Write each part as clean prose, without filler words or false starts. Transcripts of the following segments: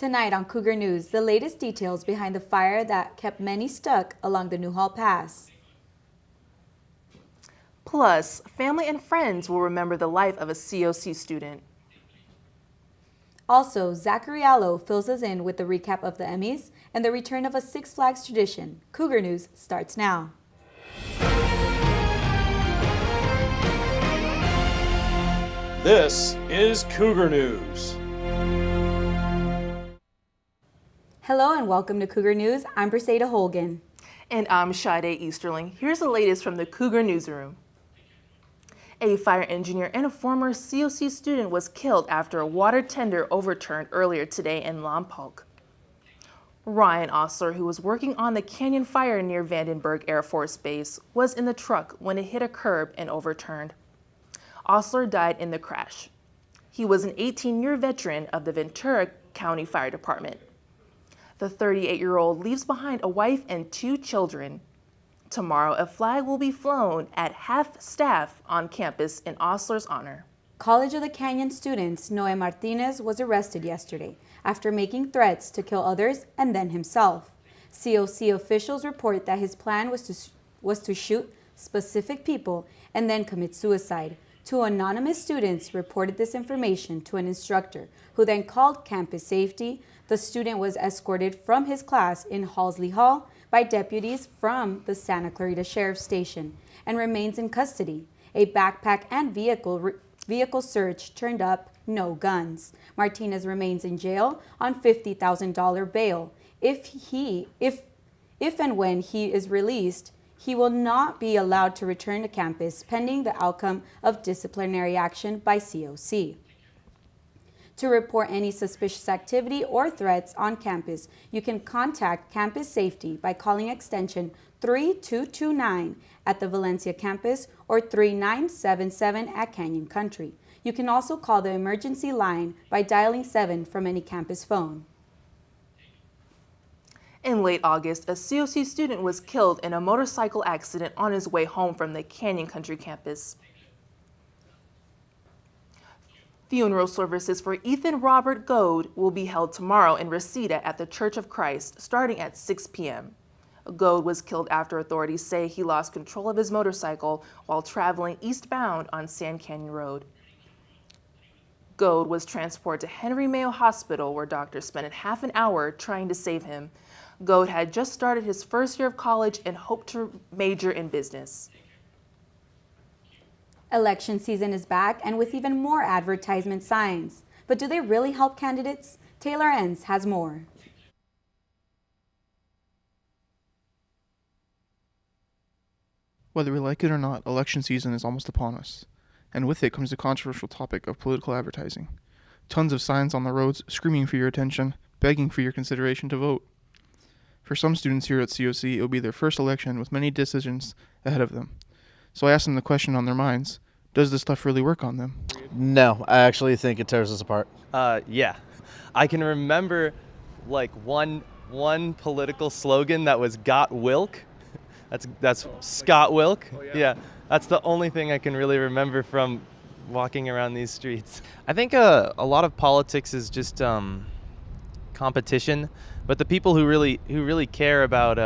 Tonight on Cougar News, the latest details behind the fire that kept many stuck along the Newhall Pass. Plus, family and friends will remember the life of a COC student. Also, Zachary Aloe fills us in with the recap of the Emmys and the return of a Six Flags tradition. Cougar News starts now. This is Cougar News. Hello and welcome to Cougar News. I'm Briseida Holguin. And I'm Sade Easterling. Here's the latest from the Cougar Newsroom. A fire engineer and a former COC student was killed after a water tender overturned earlier today in Lompoc. Ryan Osler, who was working on the canyon fire near Vandenberg Air Force Base, was in the truck when it hit a curb and overturned. Osler died in the crash. He was an 18-year veteran of the Ventura County Fire Department. The 38-year-old leaves behind a wife and 2 children. Tomorrow, a flag will be flown at half-staff on campus in Osler's honor. College of the Canyon students Noe Martinez was arrested yesterday after making threats to kill others and then himself. COC officials report that his plan was to shoot specific people and then commit suicide. 2 anonymous students reported this information to an instructor, who then called campus safety. The student was escorted from his class in Halsley Hall by deputies from the Santa Clarita Sheriff's Station and remains in custody. A backpack and vehicle search turned up no guns. Martinez remains in jail on $50,000 bail. If and when he is released, he will not be allowed to return to campus pending the outcome of disciplinary action by COC. To report any suspicious activity or threats on campus, you can contact Campus Safety by calling extension 3229 at the Valencia campus or 3977 at Canyon Country. You can also call the emergency line by dialing 7 from any campus phone. In late August, a COC student was killed in a motorcycle accident on his way home from the Canyon Country campus. Funeral services for Ethan Robert Goad will be held tomorrow in Briseida at the Church of Christ, starting at 6 p.m. Goad was killed after authorities say he lost control of his motorcycle while traveling eastbound on Sand Canyon Road. Goad was transported to Henry Mayo Hospital, where doctors spent half an hour trying to save him. Goad had just started his first year of college and hoped to major in business. Election season is back and with even more advertisement signs. But do they really help candidates? Taylor Enns has more. Whether we like it or not, election season is almost upon us. And with it comes the controversial topic of political advertising. Tons of signs on the roads screaming for your attention, begging for your consideration to vote. For some students here at COC, it will be their first election with many decisions ahead of them. So I asked them the question on their minds: does this stuff really work on them? No, I actually think it tears us apart. Yeah. I can remember like one political slogan that was "Got Wilk." That's Scott Wilk. Oh, yeah. That's the only thing I can really remember from walking around these streets. I think a lot of politics is just competition, but the people who really care about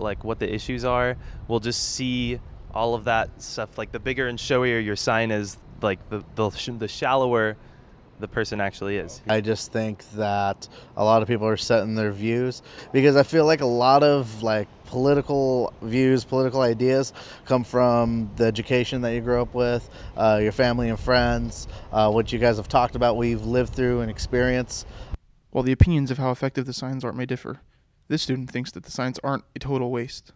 like what the issues are will just see all of that stuff. Like the bigger and showier your sign is, like the shallower the person actually is. I just think that a lot of people are setting their views, because I feel like a lot of like political views, political ideas come from the education that you grew up with, your family and friends, what you guys have talked about, what you've lived through and experienced. While the opinions of how effective the signs are may differ, this student thinks that the signs aren't a total waste.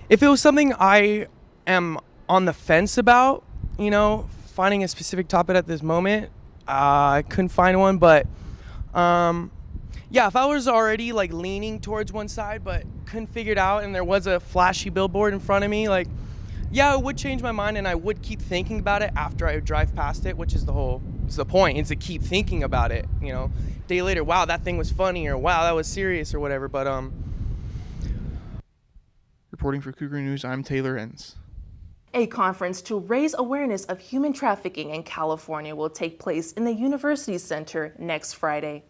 If it was something I am on the fence about, finding a specific topic at this moment, I couldn't find one, but yeah, if I was already like leaning towards one side but couldn't figure it out and there was a flashy billboard in front of me, like, yeah, it would change my mind and I would keep thinking about it after I drive past it, which is the point, is to keep thinking about it, a day later, wow, that thing was funny, or wow, that was serious, or whatever. But Reporting for Cougar News, I'm Taylor Enns. A conference to raise awareness of human trafficking in California will take place in the University Center next Friday.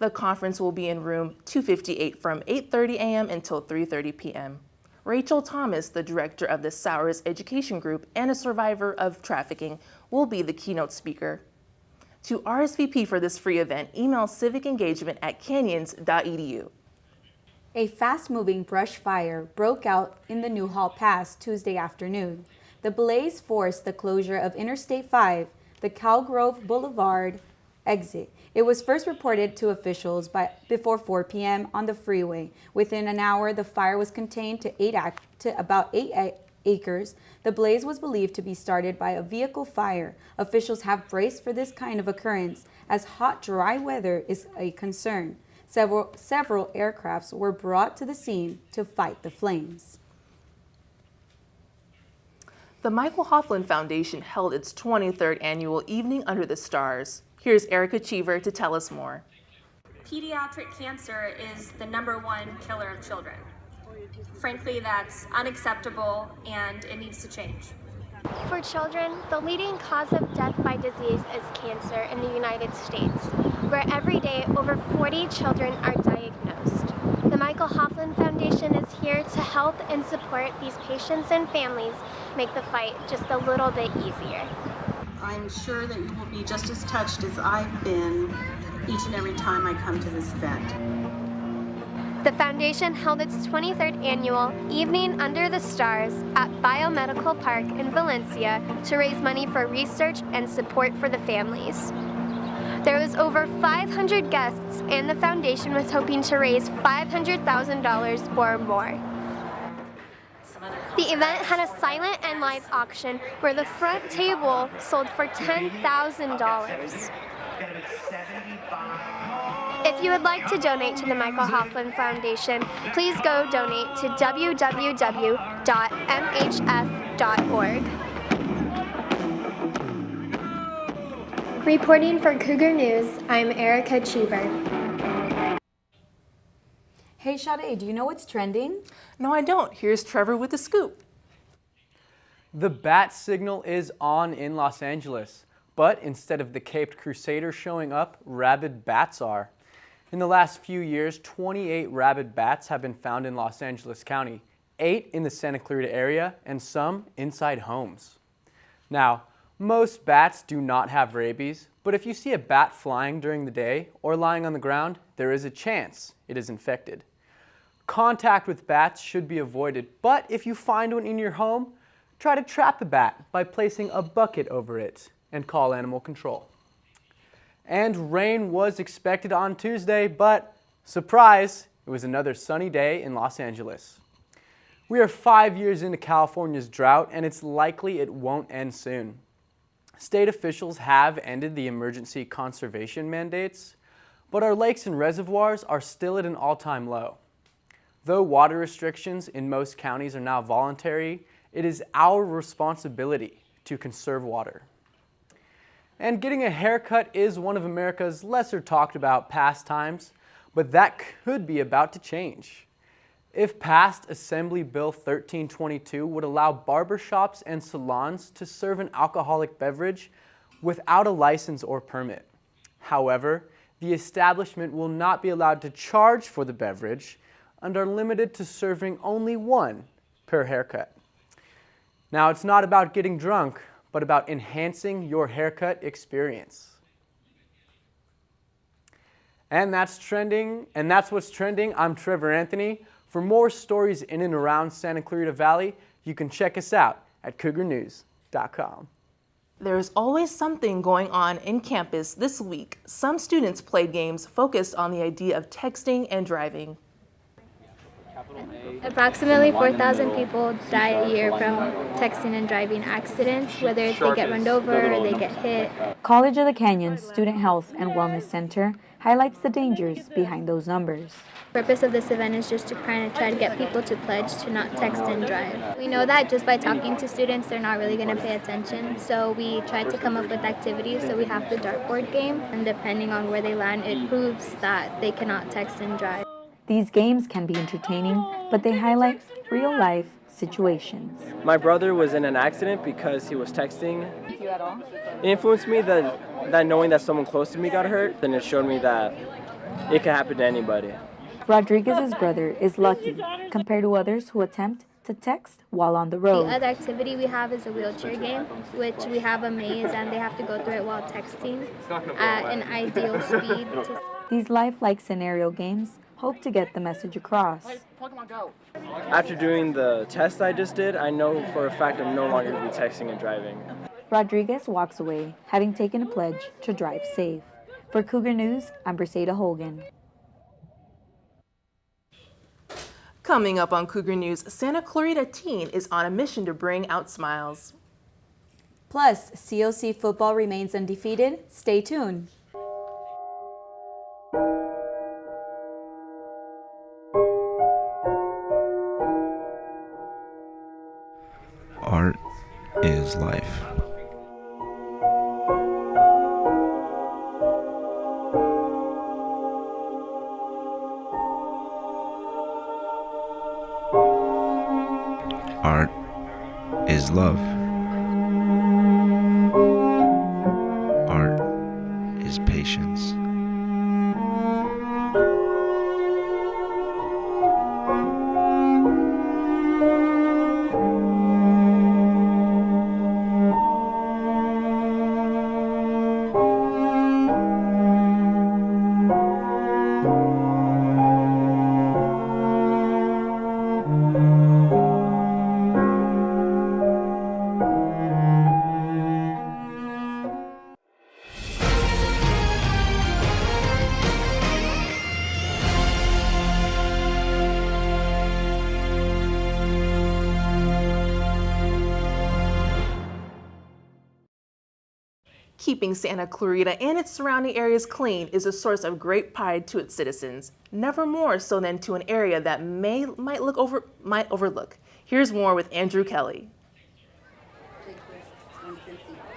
The conference will be in room 258 from 8:30 a.m. until 3:30 p.m. Rachel Thomas, the director of the Sowers Education Group and a survivor of trafficking, will be the keynote speaker. To RSVP for this free event, email civicengagement@canyons.edu. A fast-moving brush fire broke out in the Newhall Pass Tuesday afternoon. The blaze forced the closure of Interstate 5, the Cowgrove Boulevard exit. It was first reported to officials before 4 p.m. on the freeway. Within an hour, the fire was contained to about 8 acres. The blaze was believed to be started by a vehicle fire. Officials have braced for this kind of occurrence as hot, dry weather is a concern. Several aircrafts were brought to the scene to fight the flames. The Michael Hoffman Foundation held its 23rd annual Evening Under the Stars. Here's Erica Cheever to tell us more. Pediatric cancer is the #1 killer of children. Frankly, that's unacceptable and it needs to change. For children, the leading cause of death by disease is cancer in the United States, where every day over 40 children are diagnosed. The Michael Hoffman Foundation is here to help and support these patients and families make the fight just a little bit easier. I'm sure that you will be just as touched as I've been each and every time I come to this event. The foundation held its 23rd annual Evening Under the Stars at Biomedical Park in Valencia to raise money for research and support for the families. There was over 500 guests, and the foundation was hoping to raise $500,000 or more. The event had a silent and live auction where the front table sold for $10,000. If you would like to donate to the Michael Hoffman Foundation, please go donate to www.mhf.org. Reporting for Cougar News, I'm Erica Cheever. Hey Sade, do you know what's trending? No, I don't. Here's Trevor with the scoop. The bat signal is on in Los Angeles, but instead of the Caped Crusader showing up, rabid bats are. In the last few years, 28 rabid bats have been found in Los Angeles County, 8 in the Santa Clarita area, and some inside homes. Now, most bats do not have rabies, but if you see a bat flying during the day or lying on the ground, there is a chance it is infected. Contact with bats should be avoided, but if you find one in your home, try to trap the bat by placing a bucket over it and call animal control. And rain was expected on Tuesday, but surprise, it was another sunny day in Los Angeles. We are 5 years into California's drought, and it's likely it won't end soon. State officials have ended the emergency conservation mandates, but our lakes and reservoirs are still at an all-time low. Though water restrictions in most counties are now voluntary, it is our responsibility to conserve water. And getting a haircut is one of America's lesser talked about pastimes, but that could be about to change. If passed, Assembly Bill 1322 would allow barbershops and salons to serve an alcoholic beverage without a license or permit. However, the establishment will not be allowed to charge for the beverage and are limited to serving only one per haircut. Now, it's not about getting drunk, but about enhancing your haircut experience. And that's trending, and that's what's trending. I'm Trevor Anthony. For more stories in and around Santa Clarita Valley, you can check us out at cougarnews.com. There's always something going on in campus this week. Some students played games focused on the idea of texting and driving. Approximately 4,000 people die a year from texting and driving accidents, whether it's they get run over or they get hit. College of the Canyons Student Health and Wellness Center highlights the dangers behind those numbers. The purpose of this event is just to kind of try to get people to pledge to not text and drive. We know that just by talking to students, they're not really going to pay attention. So we tried to come up with activities. So we have the dartboard game, and depending on where they land, it proves that they cannot text and drive. These games can be entertaining, but they highlight real-life situations. My brother was in an accident because he was texting. You at all? It influenced me that knowing that someone close to me got hurt, then it showed me that it can happen to anybody. Rodriguez's brother is lucky compared to others who attempt to text while on the road. The other activity we have is a wheelchair game, which we have a maze and they have to go through it while texting at an ideal speed. These lifelike scenario games hope to get the message across. After doing the test I just did, I know for a fact I'm no longer going to be texting and driving. Rodriguez walks away, having taken a pledge to drive safe. For Cougar News, I'm Briseida Holguin. Coming up on Cougar News, Santa Clarita teen is on a mission to bring out smiles. Plus, COC football remains undefeated. Stay tuned. Art is life. Art is love. Art is patience. Keeping Santa Clarita and its surrounding areas clean is a source of great pride to its citizens, never more so than to an area that might overlook. Here's more with Andrew Kelly.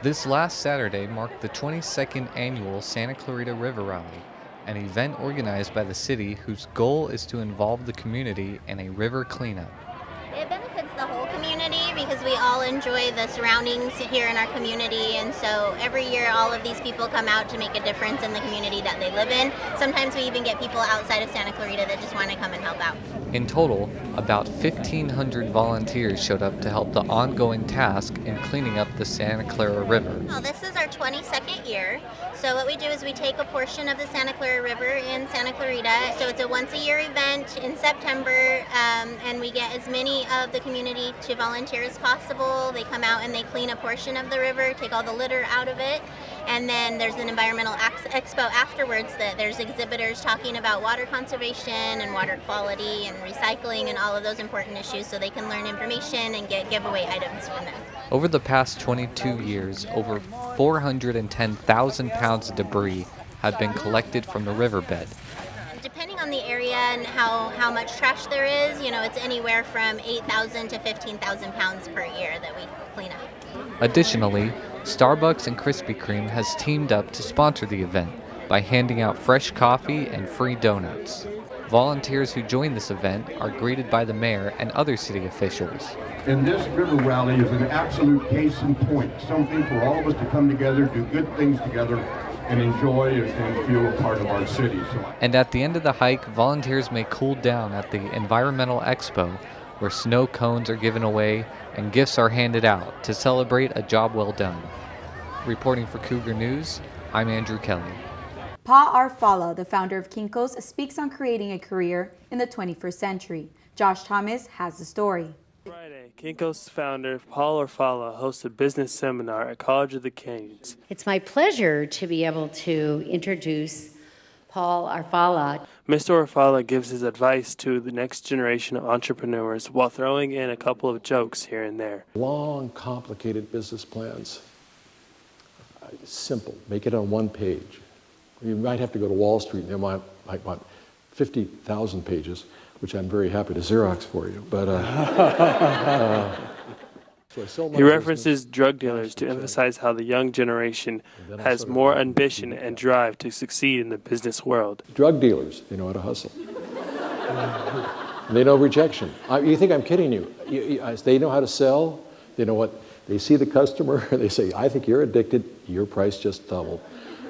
This last Saturday marked the 22nd annual Santa Clarita River Rally, an event organized by the city whose goal is to involve the community in a river cleanup. It benefits the whole community because we all enjoy the surroundings here in our community, and so every year all of these people come out to make a difference in the community that they live in. Sometimes we even get people outside of Santa Clarita that just want to come and help out. In total, about 1,500 volunteers showed up to help the ongoing task in cleaning up the Santa Clara River. Well, this is our 22nd year, so what we do is we take a portion of the Santa Clara River in Santa Clarita. So it's a once-a-year event in September, and we get as many of the community to volunteer as possible. They come out and they clean a portion of the river, take all the litter out of it, and then there's an environmental expo afterwards that there's exhibitors talking about water conservation and water quality and recycling and all of those important issues, so they can learn information and get giveaway items from them. Over the past 22 years, over 410,000 pounds of debris have been collected from the riverbed. Depending on the area and how much trash there is, it's anywhere from 8,000 to 15,000 pounds per year that we clean up. Additionally, Starbucks and Krispy Kreme has teamed up to sponsor the event by handing out fresh coffee and free donuts. Volunteers who join this event are greeted by the mayor and other city officials. And this river rally is an absolute case in point, something for all of us to come together, do good things together, and enjoy and feel a part of our city. And at the end of the hike, volunteers may cool down at the Environmental Expo, where snow cones are given away and gifts are handed out to celebrate a job well done. Reporting for Cougar News, I'm Andrew Kelly. Pa Arfala, the founder of Kinko's, speaks on creating a career in the 21st century. Josh Thomas has the story. Friday, Kinko's founder, Paul Arfala, hosts a business seminar at College of the Canyons. It's my pleasure to be able to introduce Paul Arfala. Mr. Arfala gives his advice to the next generation of entrepreneurs while throwing in a couple of jokes here and there. Long, complicated business plans. Simple. Make it on one page. You might have to go to Wall Street and they might want 50,000 pages, which I'm very happy to Xerox for you. But he references drug dealers to emphasize how the young generation has more ambition and drive to succeed in the business world. Drug dealers, they know how to hustle. And they know rejection. You think I'm kidding you. They know how to sell. They know what, they see the customer, they say, I think you're addicted, your price just doubled.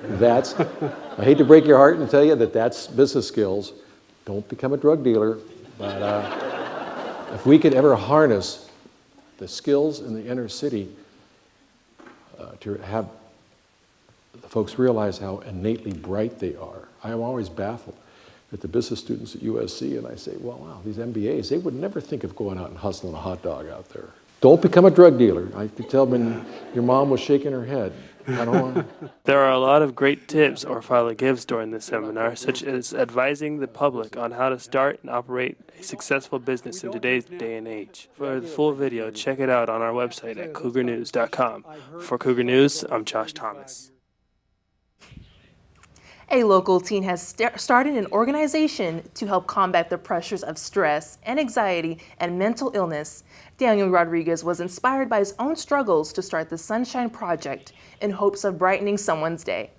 That's, I hate to break your heart and tell you that that's business skills. Don't become a drug dealer, but if we could ever harness the skills in the inner city to have the folks realize how innately bright they are. I am always baffled at the business students at USC, and I say, well, wow, these MBAs, they would never think of going out and hustling a hot dog out there. Don't become a drug dealer. I could tell when your mom was shaking her head. I don't want. There are a lot of great tips our Fowler gives during the seminar, such as advising the public on how to start and operate a successful business in today's day and age. For the full video, check it out on our website at cougarnews.com. For Cougar News, I'm Josh Thomas. A local teen has started an organization to help combat the pressures of stress and anxiety and mental illness. Daniel Rodriguez was inspired by his own struggles to start the Sunshine Project in hopes of brightening someone's day.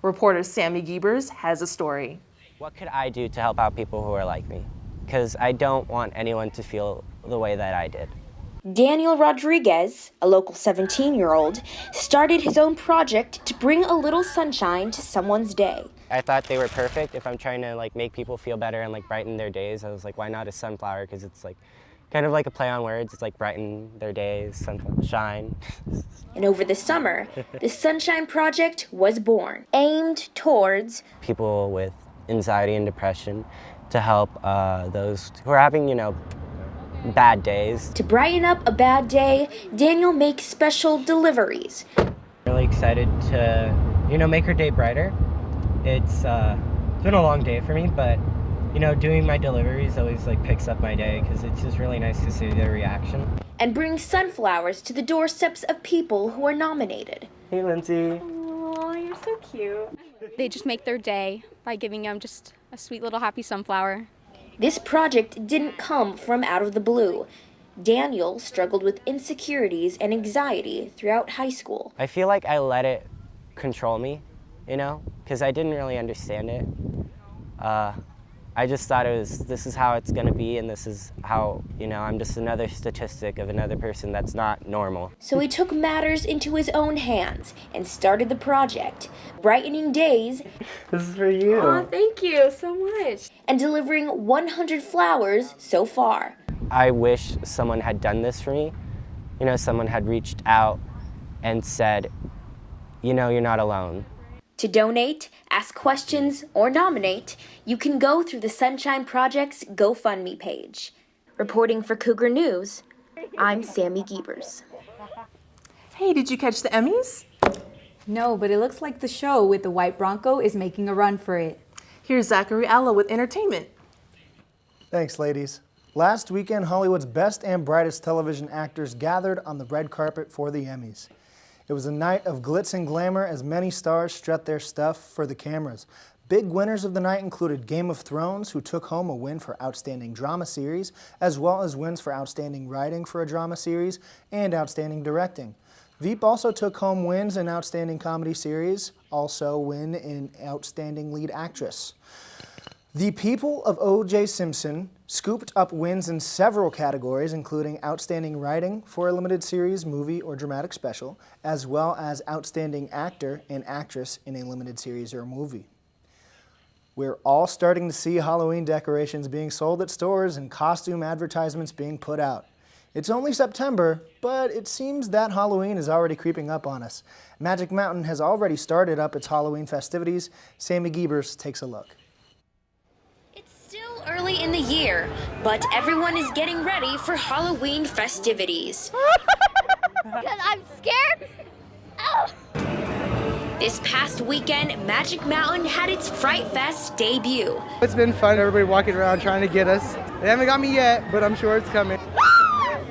Reporter Sammy Giebers has a story. What could I do to help out people who are like me? Because I don't want anyone to feel the way that I did. Daniel Rodriguez, a local 17-year-old, started his own project to bring a little sunshine to someone's day. I thought they were perfect. If I'm trying to make people feel better and brighten their days, I was like, why not a sunflower? Because it's kind of like a play on words. It's brighten their days, sunshine. And over the summer, the Sunshine Project was born, aimed towards people with anxiety and depression, to help those who are having, bad days. To brighten up a bad day, Daniel makes special deliveries. Really excited to, make her day brighter. It's been a long day for me, but doing my deliveries always picks up my day because it's just really nice to see their reaction. And bring sunflowers to the doorsteps of people who are nominated. Hey, Lindsay. Oh, you're so cute. They just make their day by giving them just a sweet little happy sunflower. This project didn't come from out of the blue. Daniel struggled with insecurities and anxiety throughout high school. I feel like I let it control me, because I didn't really understand it. I just thought this is how it's gonna be, and this is how, I'm just another statistic of another person that's not normal. So he took matters into his own hands and started the project, brightening days. This is for you. Oh, thank you so much. And delivering 100 flowers so far. I wish someone had done this for me. Someone had reached out and said, you're not alone. To donate, ask questions, or nominate, you can go through the Sunshine Project's GoFundMe page. Reporting for Cougar News, I'm Sammy Giebers. Hey, did you catch the Emmys? No, but it looks like the show with the white Bronco is making a run for it. Here's Zachary Aloe with entertainment. Thanks, ladies. Last weekend, Hollywood's best and brightest television actors gathered on the red carpet for the Emmys. It was a night of glitz and glamour as many stars strut their stuff for the cameras. Big winners of the night included Game of Thrones, who took home a win for Outstanding Drama Series, as well as wins for Outstanding Writing for a Drama Series and Outstanding Directing. Veep also took home wins in Outstanding Comedy Series, also win in Outstanding Lead Actress. The people of O.J. Simpson scooped up wins in several categories, including Outstanding Writing for a Limited Series, Movie, or Dramatic Special, as well as Outstanding Actor and Actress in a Limited Series or Movie. We're all starting to see Halloween decorations being sold at stores and costume advertisements being put out. It's only September, but it seems that Halloween is already creeping up on us. Magic Mountain has already started up its Halloween festivities. Sammy Giebers takes a look. Early in the year, but everyone is getting ready for Halloween festivities. Because I'm scared? Oh. This past weekend, Magic Mountain had its Fright Fest debut. It's been fun, everybody walking around trying to get us. They haven't got me yet, but I'm sure it's coming.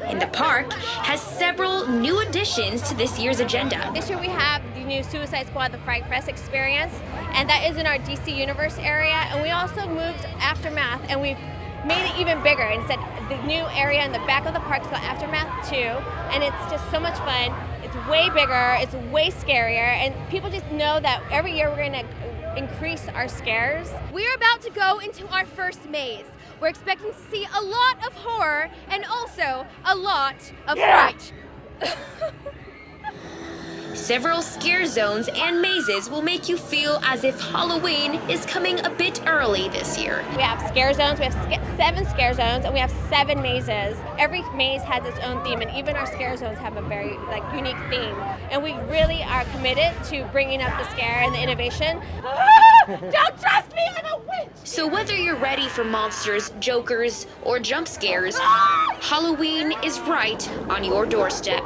And the park has several new additions to this year's agenda. This year we have the new Suicide Squad, the Fright Fest experience, and that is in our DC Universe area. And we also moved Aftermath, and we've made it even bigger. Instead, the new area in the back of the park is called Aftermath 2, and it's just so much fun. It's way bigger, it's way scarier, and people just know that every year we're going to increase our scares. We're about to go into our first maze. we're expecting to see a lot of horror and also a lot of fright. Several scare zones and mazes will make you feel as if Halloween is coming a bit early this year. We have scare zones, we have 7 scare zones, and we have 7 mazes. Every maze has its own theme, and even our scare zones have a very unique theme. And we really are committed to bringing up the scare and the innovation. Don't trust me, I'm a witch! So whether you're ready for monsters, jokers, or jump scares, Halloween is right on your doorstep.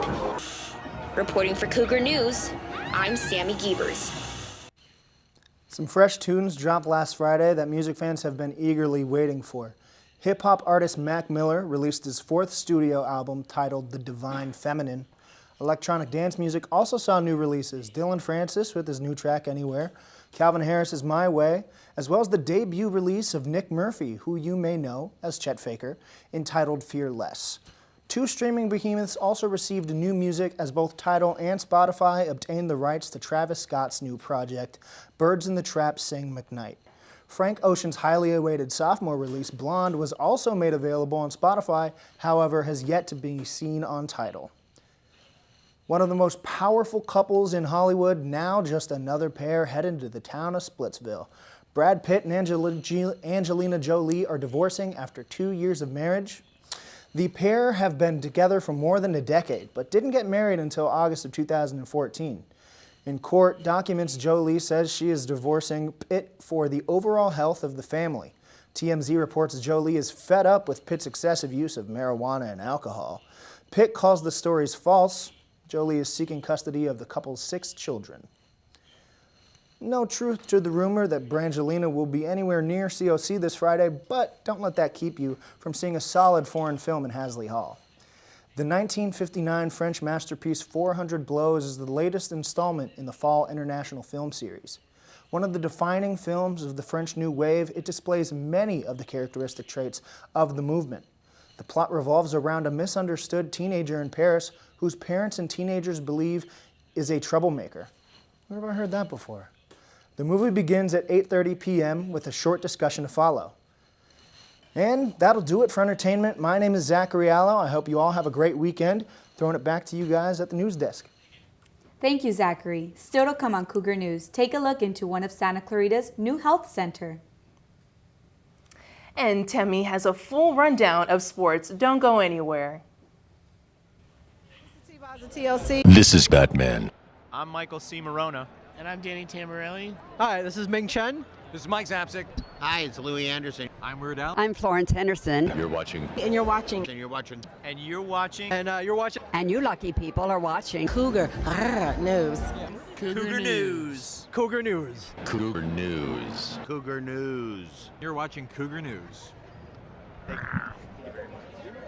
Reporting for Cougar News, I'm Sammy Giebers. Some fresh tunes dropped last Friday that music fans have been eagerly waiting for. Hip-hop artist Mac Miller released his 4th studio album titled The Divine Feminine. Electronic dance music also saw new releases. Dylan Francis with his new track Anywhere, Calvin Harris's My Way, as well as the debut release of Nick Murphy, who you may know as Chet Faker, entitled Fearless. 2 streaming behemoths also received new music as both Tidal and Spotify obtained the rights to Travis Scott's new project, Birds in the Trap Sing McKnight. Frank Ocean's highly awaited sophomore release, Blonde, was also made available on Spotify, however, has yet to be seen on Tidal. One of the most powerful couples in Hollywood, now just another pair headed to the town of Splitsville. Brad Pitt and Angelina Jolie are divorcing after 2 years of marriage. The pair have been together for more than a decade, but didn't get married until August of 2014. In court documents, Jolie says she is divorcing Pitt for the overall health of the family. TMZ reports Jolie is fed up with Pitt's excessive use of marijuana and alcohol. Pitt calls the stories false. Jolie is seeking custody of the couple's 6 children. No truth to the rumor that Brangelina will be anywhere near COC this Friday, but don't let that keep you from seeing a solid foreign film in Hasley Hall. The 1959 French masterpiece 400 Blows is the latest installment in the Fall International Film Series. One of the defining films of the French New Wave, it displays many of the characteristic traits of the movement. The plot revolves around a misunderstood teenager in Paris whose parents and teenagers believe is a troublemaker. Where have I heard that before? The movie begins at 8:30 p.m. with a short discussion to follow. And that'll do it for entertainment. My name is Zachary Aloe. I hope you all have a great weekend. Throwing it back to you guys at the news desk. Thank you, Zachary. Still to come on Cougar News, take a look into one of Santa Clarita's new health center. And Temi has a full rundown of sports. Don't go anywhere. This is Batman. I'm Michael C. Morona. And I'm Danny Tamarelli. Hi, this is Ming Chen. This is Mike Zapsik. Hi, it's Louis Anderson. I'm Weird Al. I'm Florence Henderson. You're watching. And you're watching. And you're watching. And you're watching. And you're watching. And you lucky people are watching Cougar News. Cougar News. Cougar News. Cougar News. Cougar News. You're watching Cougar News.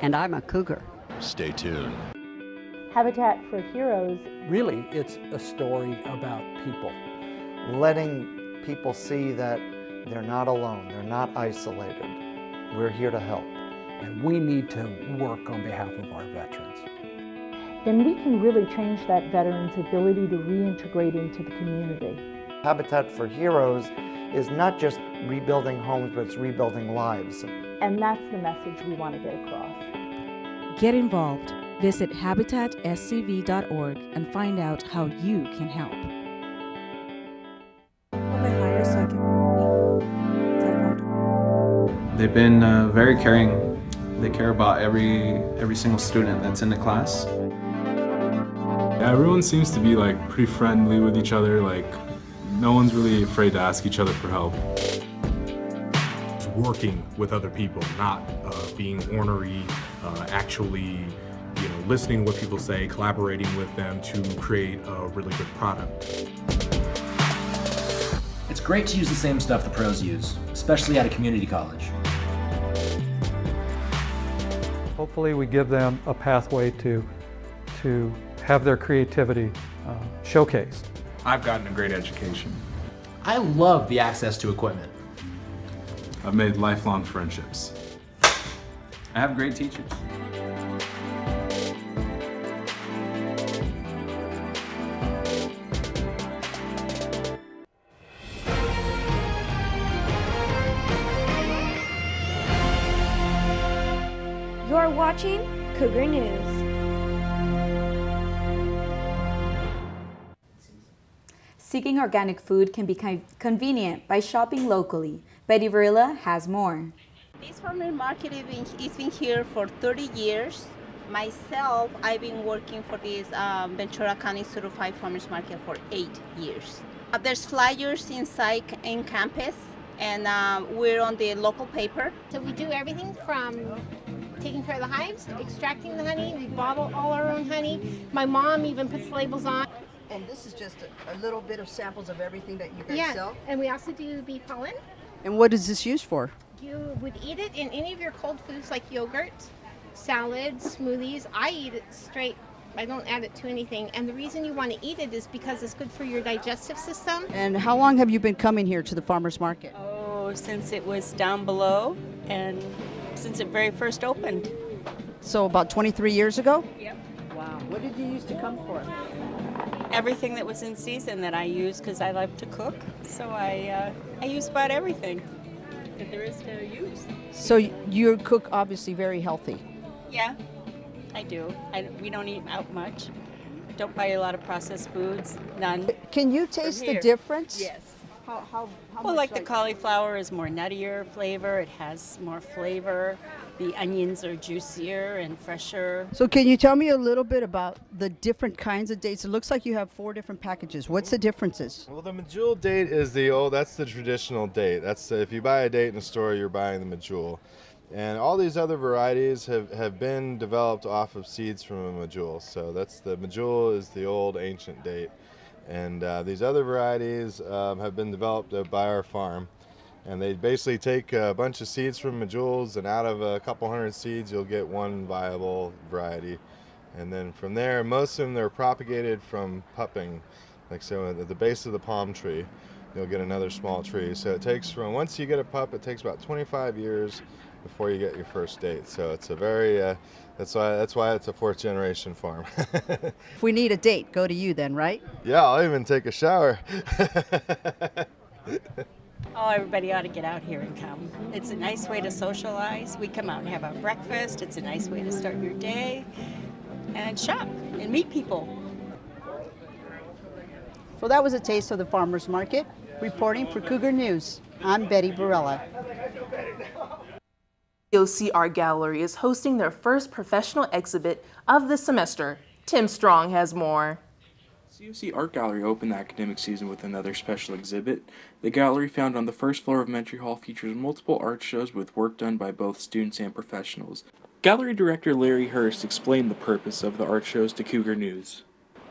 And I'm a cougar. Stay tuned. Habitat for Heroes. Really, it's a story about people. Letting people see that they're not alone, they're not isolated. We're here to help. And we need to work on behalf of our veterans. Then we can really change that veteran's ability to reintegrate into the community. Habitat for Heroes is not just rebuilding homes, but it's rebuilding lives. And that's the message we want to get across. Get involved. Visit habitatscv.org and find out how you can help. They've been very caring. They care about every single student that's in the class. Yeah, everyone seems to be like pretty friendly with each other. Like no one's really afraid to ask each other for help. Working with other people, not being ornery, actually listening to what people say, collaborating with them to create a really good product. It's great to use the same stuff the pros use, especially at a community college. Hopefully we give them a pathway to have their creativity showcased. I've gotten a great education. I love the access to equipment. I've made lifelong friendships. I have great teachers. watching Cougar News. Seeking organic food can be convenient by shopping locally. Betty Verilla has more. This farmers market has been here for 30 years. Myself, I've been working for this Ventura County Certified Farmers Market for 8 years. There's flyers inside in campus, and we're on the local paper. So we do everything from taking care of the hives, extracting the honey, we bottle all our own honey. My mom even puts labels on. And this is just a little bit of samples of everything that you guys sell? And we also do bee pollen. And what is this used for? You would eat it in any of your cold foods like yogurt, salads, smoothies. I eat it straight. I don't add it to anything. And the reason you want to eat it is because it's good for your digestive system. And how long have you been coming here to the farmers market? Oh, since it was down below and since it very first opened. So about 23 years ago? Yep. Wow. What did you used to come for? Everything that was in season that I use because I love to cook. So I use about everything that there is to use. So you cook obviously very healthy. Yeah, I do. We don't eat out much. Don't buy a lot of processed foods, none. Can you taste the difference? Yes. How Well, much like the cauliflower is more nuttier flavor. It has more flavor. The onions are juicier and fresher. So can you tell me a little bit about the different kinds of dates? It looks like you have 4 different packages. What's the differences? Well, the medjool date is that's the traditional date. That's if you buy a date in a store, you're buying the medjool. And all these other varieties have been developed off of seeds from a medjool. So that's the medjool is the old ancient date. And these other varieties have been developed by our farm. And they basically take a bunch of seeds from medjools, and out of a couple hundred seeds, you'll get one viable variety. And then from there, most of them, they're propagated from pupping. Like so at the base of the palm tree, you'll get another small tree. So it takes once you get a pup, it takes about 25 years before you get your first date. So it's a very, that's why it's a 4th generation farm. If we need a date, go to you then, right? Yeah, I'll even take a shower. Oh, everybody ought to get out here and come. It's a nice way to socialize. We come out and have our breakfast. It's a nice way to start your day and shop and meet people. So that was a taste of the farmers market. Reporting for Cougar News, I'm Betty Barella. COC Art Gallery is hosting their first professional exhibit of the semester. Tim Strong has more. COC Art Gallery opened the academic season with another special exhibit. The gallery, found on the first floor of Mentry Hall, features multiple art shows with work done by both students and professionals. Gallery director Larry Hurst explained the purpose of the art shows to Cougar News.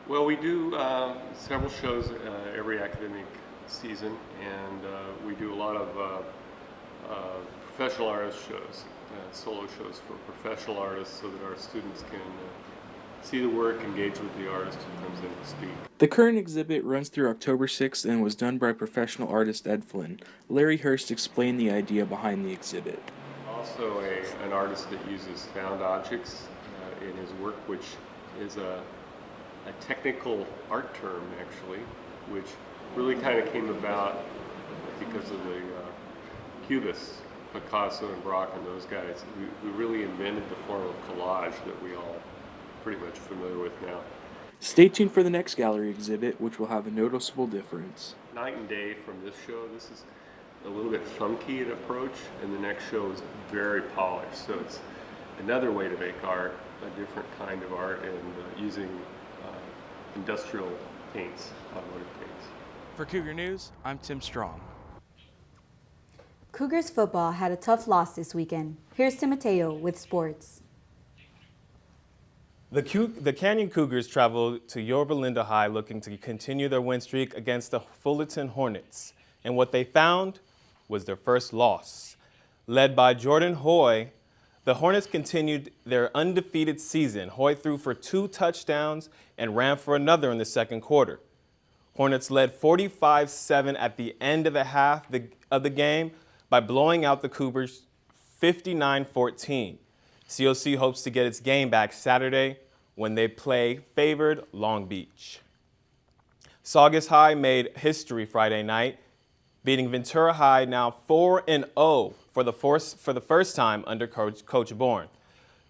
Well, we do several shows every academic season, and we do a lot of professional artist shows, solo shows for professional artists so that our students can see the work, engage with the artist who comes in to speak. The current exhibit runs through October 6th and was done by professional artist Ed Flynn. Larry Hurst explained the idea behind the exhibit. Also an artist that uses found objects in his work, which is a technical art term, actually, which really kind of came about because of the Cubists, Picasso and Braque and those guys. We really invented the form of collage that we all pretty much familiar with now. Stay tuned for the next gallery exhibit, which will have a noticeable difference. Night and day from this show. This is a little bit funky in approach, and the next show is very polished. So it's another way to make art, a different kind of art, and using industrial paints, automotive paints. For Cougar News, I'm Tim Strong. Cougars football had a tough loss this weekend. Here's Temitayo with sports. The Canyon Cougars traveled to Yorba Linda High looking to continue their win streak against the Fullerton Hornets. And what they found was their first loss. Led by Jordan Hoy, the Hornets continued their undefeated season. Hoy threw for 2 touchdowns and ran for another in the second quarter. Hornets led 45-7 at the end of the half of the game by blowing out the Cougars 59-14. COC hopes to get its game back Saturday when they play favored Long Beach. Saugus High made history Friday night, beating Ventura High, now 4-0 for the first time under Coach Bourne.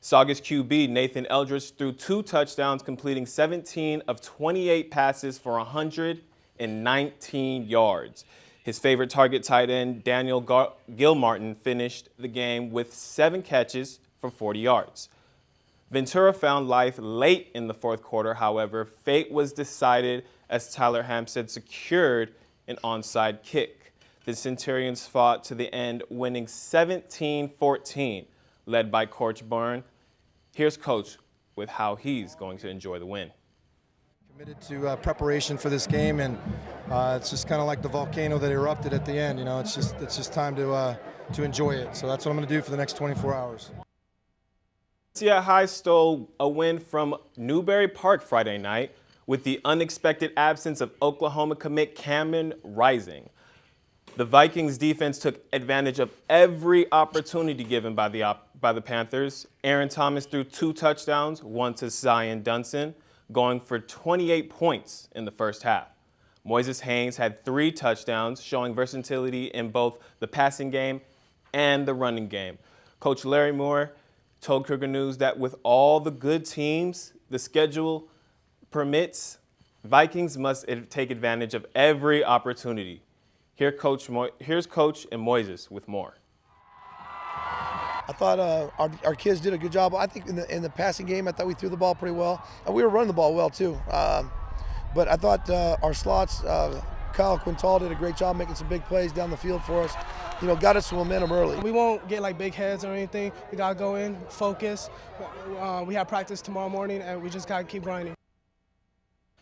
Saugus QB Nathan Eldridge threw 2 touchdowns, completing 17 of 28 passes for 119 yards. His favorite target tight end, Daniel Gilmartin, finished the game with 7 catches for 40 yards. Ventura found life late in the fourth quarter. However, fate was decided as Tyler Hampstead secured an onside kick. The Centurions fought to the end, winning 17-14, led by Coach Byrne. Here's Coach with how he's going to enjoy the win. Committed to preparation for this game, and it's just kind of like the volcano that erupted at the end. You know, it's just time to enjoy it. So that's what I'm going to do for the next 24 hours. Seattle High stole a win from Newberry Park Friday night with the unexpected absence of Oklahoma commit Cameron Rising. The Vikings defense took advantage of every opportunity given by the Panthers. Aaron Thomas threw 2 touchdowns, one to Zion Dunson, going for 28 points in the first half. Moises Haynes had 3 touchdowns, showing versatility in both the passing game and the running game. Coach Larry Moore told Cougar News that with all the good teams the schedule permits, Vikings must take advantage of every opportunity. Here's Coach and Moises with more. I thought our kids did a good job. I think in the passing game, I thought we threw the ball pretty well, and we were running the ball well too. But I thought our slots, Kyle Quintal did a great job making some big plays down the field for us. You know, got us some momentum early. We won't get like big heads or anything. We gotta go in, focus. We have practice tomorrow morning, and we just gotta keep grinding.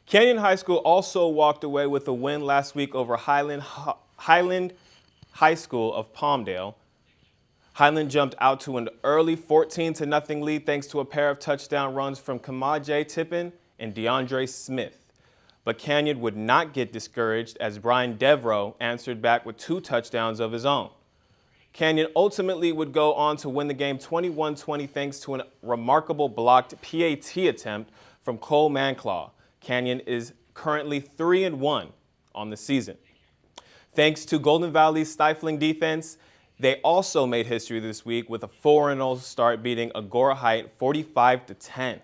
Canyon High School also walked away with a win last week over Highland High School of Palmdale. Highland jumped out to an early 14-0 lead thanks to a pair of touchdown runs from Kamaje Tippin and DeAndre Smith. But Canyon would not get discouraged as Brian Devereaux answered back with 2 touchdowns of his own. Canyon ultimately would go on to win the game 21-20 thanks to a remarkable blocked PAT attempt from Cole Manclaw. Canyon is currently 3-1 on the season. Thanks to Golden Valley's stifling defense, they also made history this week with a 4-0 start, beating Agora Height 45-10.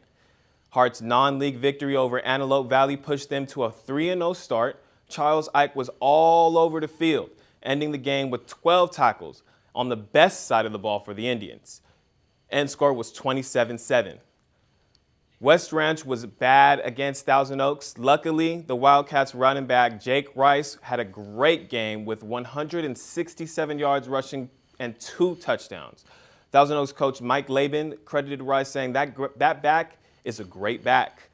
Hart's non-league victory over Antelope Valley pushed them to a 3-0 start. Charles Ike was all over the field, ending the game with 12 tackles on the best side of the ball for the Indians. End score was 27-7. West Ranch was bad against Thousand Oaks. Luckily, the Wildcats running back Jake Rice had a great game with 167 yards rushing and 2 touchdowns. Thousand Oaks coach Mike Laban credited Rice, saying that back is a great back,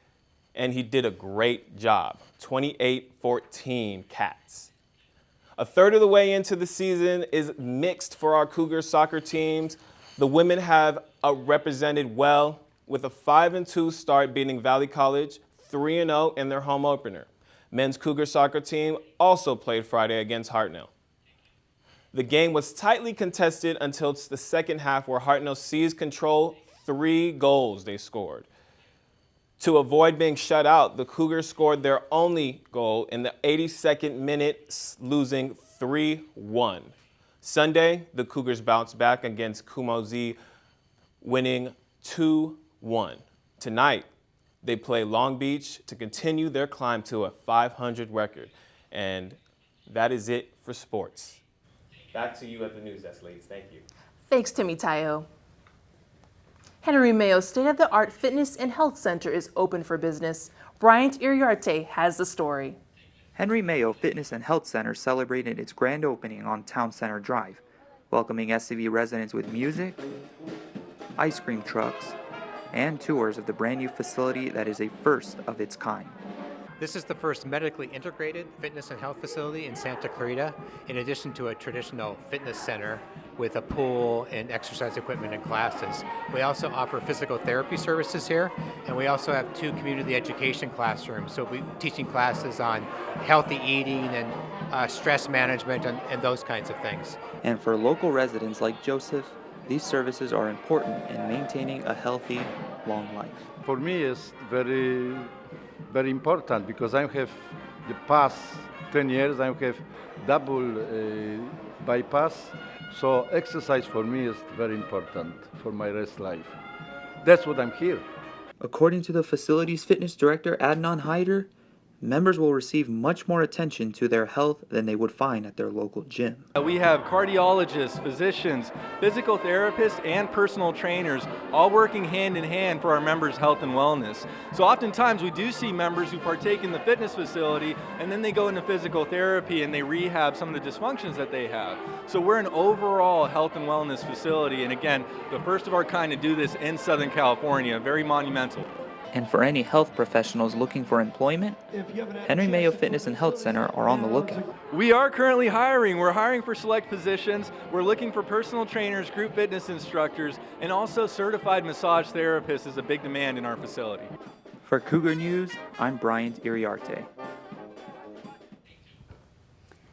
and he did a great job. 28-14 Cats. A third of the way into the season is mixed for our Cougar soccer teams. The women have represented well, with a 5-2 start, beating Valley College 3-0 in their home opener. Men's Cougar soccer team also played Friday against Hartnell. The game was tightly contested until the second half, where Hartnell seized control. 3 goals they scored. To avoid being shut out, the Cougars scored their only goal in the 82nd minute, losing 3-1. Sunday, the Cougars bounced back against Kumozi, winning 2-1. Tonight, they play Long Beach to continue their climb to a 500 record. And that is it for sports. Back to you at the news desk, ladies. Thank you. Thanks, Temitayo. Henry Mayo State-of-the-Art Fitness and Health Center is open for business. Bryant Iriarte has the story. Henry Mayo Fitness and Health Center celebrated its grand opening on Town Center Drive, welcoming SCV residents with music, ice cream trucks, and tours of the brand new facility that is a first of its kind. This is the first medically integrated fitness and health facility in Santa Clarita, in addition to a traditional fitness center with a pool and exercise equipment and classes. We also offer physical therapy services here, and we also have 2 community education classrooms. So we're teaching classes on healthy eating and stress management and those kinds of things. And for local residents like Joseph, these services are important in maintaining a healthy, long life. For me, it's very important because I have the past 10 years, I have double bypass. So exercise for me is very important for my rest life. That's what I'm here. According to the facility's fitness director, Adnan Haider, members will receive much more attention to their health than they would find at their local gym. We have cardiologists, physicians, physical therapists, and personal trainers all working hand in hand for our members' health and wellness. So oftentimes we do see members who partake in the fitness facility and then they go into physical therapy and they rehab some of the dysfunctions that they have. So we're an overall health and wellness facility, and again, the first of our kind to do this in Southern California, very monumental. And for any health professionals looking for employment, Henry Mayo Fitness and Health Center are on the lookout. We are currently hiring. We're hiring for select positions. We're looking for personal trainers, group fitness instructors, and also certified massage therapists is a big demand in our facility. For Cougar News, I'm Bryant Iriarte.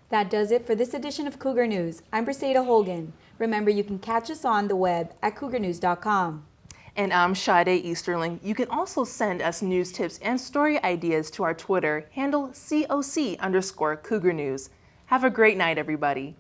That does it for this edition of Cougar News. I'm Briseida Holguin. Remember, you can catch us on the web at cougarnews.com. And I'm Sade Easterling. You can also send us news tips and story ideas to our Twitter, handle COC_Cougar News. Have a great night, everybody.